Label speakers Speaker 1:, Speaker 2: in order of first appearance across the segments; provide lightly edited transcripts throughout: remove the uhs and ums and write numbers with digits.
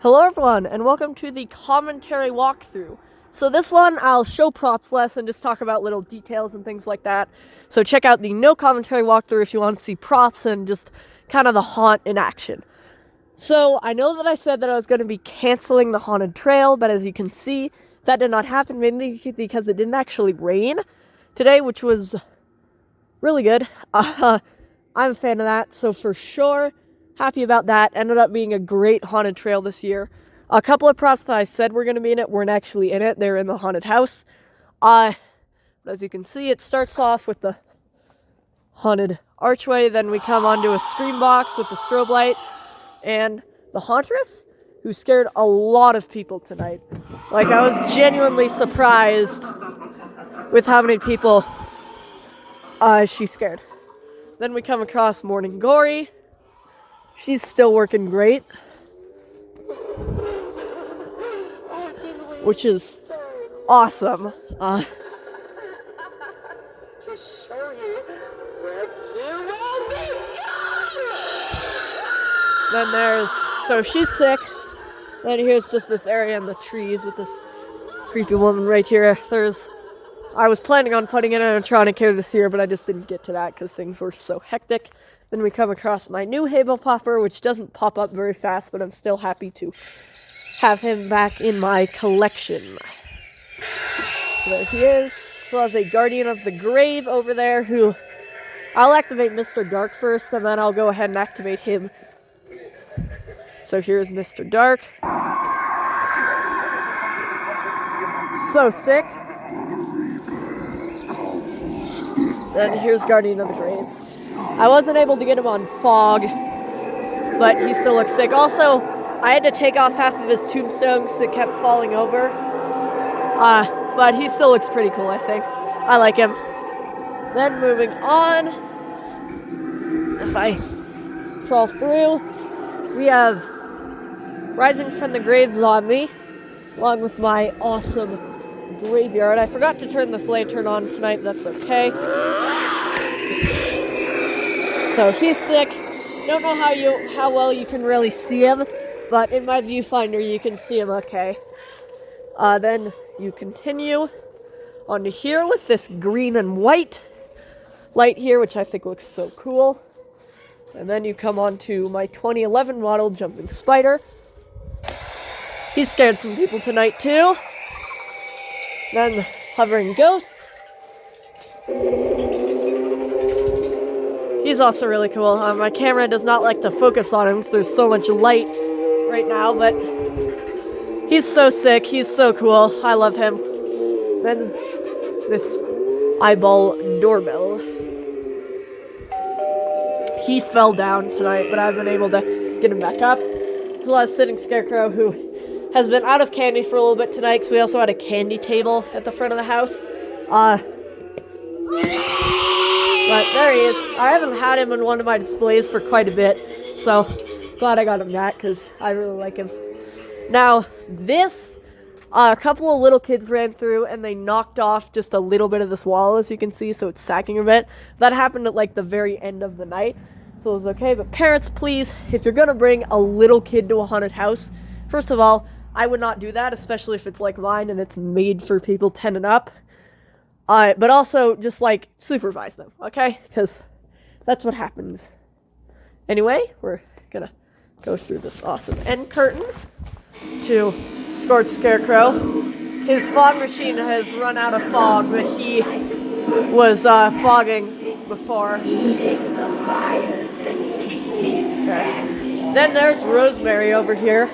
Speaker 1: Hello everyone, and welcome to the commentary walkthrough. So this one, I'll show props less and just talk about little details and things like that. So check out the no commentary walkthrough if you want to see props and just kind of the haunt in action. So I know that I said that I was going to be canceling the haunted trail, but as you can see, that did not happen, mainly because it didn't actually rain today, which was really good. I'm a fan of that, so for sure, happy about that. Ended up being a great haunted trail this year. A couple of props that I said were going to be in it weren't actually in it. They're in the haunted house. But as you can see, it starts off with the haunted archway. Then we come onto a screen box with the strobe lights. And the Hauntress, who scared a lot of people tonight. Like, I was genuinely surprised with how many people she scared. Then we come across Morning Gory. She's still working great, which is awesome. Then so she's sick. Then here's just this area in the trees with this creepy woman right here. I was planning on putting in an animatronic here this year, but I just didn't get to that because things were so hectic. Then we come across my new Hable Popper, which doesn't pop up very fast, but I'm still happy to have him back in my collection. So there he is. So there's a Guardian of the Grave over there who... I'll activate Mr. Dark first, and then I'll go ahead and activate him. So here's Mr. Dark. So sick. Then here's Guardian of the Grave. I wasn't able to get him on fog, but he still looks sick. Also, I had to take off half of his tombstone because it kept falling over. But he still looks pretty cool, I think. I like him. Then moving on, if I crawl through, we have Rising from the Grave Zombie, along with my awesome graveyard. I forgot to turn this lantern on tonight, that's okay. So he's sick. Don't know how well you can really see him, but in my viewfinder you can see him okay. Then you continue onto here with this green and white light here, which I think looks so cool. And then you come on to my 2011 model Jumping Spider. He scared some people tonight too. Then Hovering Ghost. He's also really cool. My camera does not like to focus on him because there's so much light right now, but he's so sick. He's so cool. I love him. Then this eyeball doorbell. He fell down tonight, but I've been able to get him back up. There's a lot of sitting scarecrow who has been out of candy for a little bit tonight because we also had a candy table at the front of the house. But there he is. I haven't had him in one of my displays for quite a bit, so glad I got him back because I really like him. Now, this, a couple of little kids ran through and they knocked off just a little bit of this wall, as you can see, so it's sagging a bit. That happened at like the very end of the night, so it was okay. But parents, please, if you're gonna bring a little kid to a haunted house, first of all, I would not do that, especially if it's like mine and it's made for people 10 and up. But also, just, like, supervise them, okay? Because that's what happens. Anyway, we're gonna go through this awesome end curtain to Scorched Scarecrow. His fog machine has run out of fog, but he was fogging before. Okay. Then there's Rosemary over here.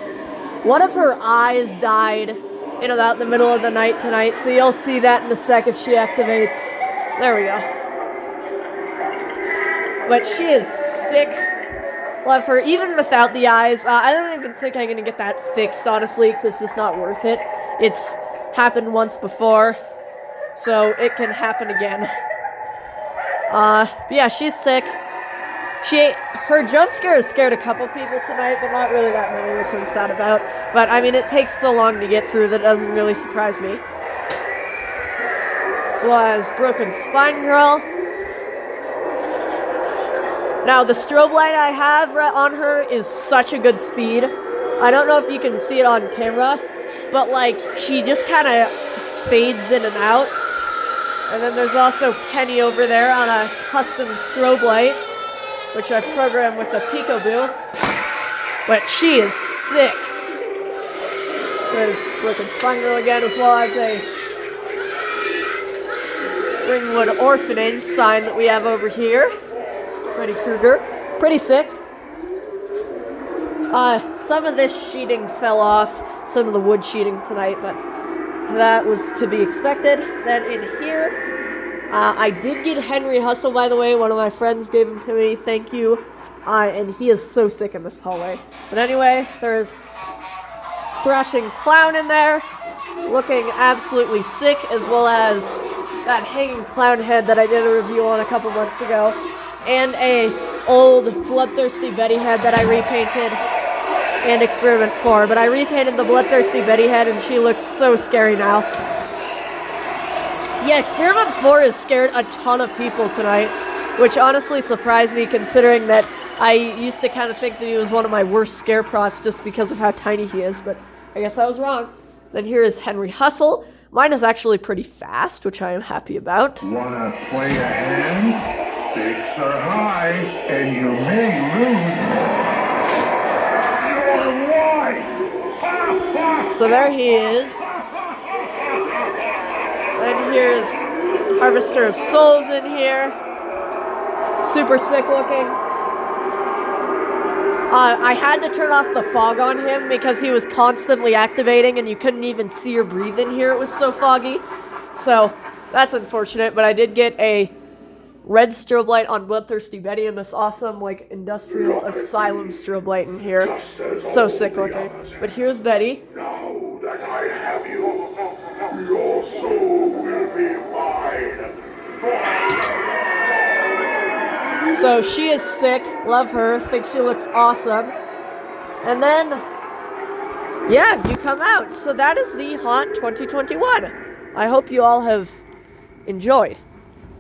Speaker 1: One of her eyes died in about the middle of the night tonight, so you'll see that in a sec if she activates. There we go. But she is sick. Love her, even without the eyes. I don't even think I'm gonna get that fixed, honestly, because it's just not worth it. It's happened once before, so it can happen again. But yeah, she's sick. Her jump scare has scared a couple people tonight, but not really that many, which I'm sad about. But, I mean, it takes so long to get through that doesn't really surprise me. Was Broken Spine Girl. Now, the strobe light I have on her is such a good speed. I don't know if you can see it on camera, but like she just kind of fades in and out. And then there's also Penny over there on a custom strobe light, which I programmed with the Peekaboo. But she is sick. There's Broken Spine Girl again, as well as a Springwood Orphanage sign that we have over here. Freddy Krueger. Pretty sick. Some of this sheeting fell off, some of the wood sheeting tonight, but that was to be expected. Then in here, I did get Henry Hustle, by the way. One of my friends gave him to me. Thank you. And he is so sick in this hallway. But anyway, there's Thrashing Clown in there, looking absolutely sick, as well as that hanging clown head that I did a review on a couple months ago, and a old Bloodthirsty Betty head that I repainted and Experiment 4. But I repainted the Bloodthirsty Betty head, and she looks so scary now. Yeah, Experiment 4 has scared a ton of people tonight, which honestly surprised me, considering that I used to kind of think that he was one of my worst scare props just because of how tiny he is, but I guess I was wrong. Then here is Henry Hustle. Mine is actually pretty fast, which I am happy about.
Speaker 2: Wanna play a hand? Stakes are high, and you may lose your life.
Speaker 1: So there he is. Then here's Harvester of Souls in here. Super sick looking. I had to turn off the fog on him because he was constantly activating and you couldn't even see or breathe in here. It was so foggy. So that's unfortunate, but I did get a red strobe light on Bloodthirsty Betty and this awesome like industrial asylum strobe light in here. So sick looking. But here's Betty.
Speaker 2: Now that I have you, your soul will be mine.
Speaker 1: So she is sick, love her, think she looks awesome. And then, yeah, you come out. So that is the Haunt 2021. I hope you all have enjoyed.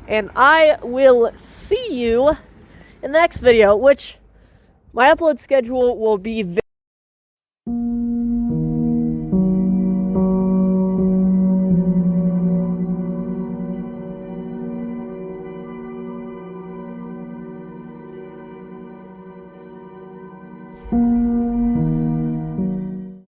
Speaker 1: And I will see you in the next video, which my upload schedule will be
Speaker 3: Thank you.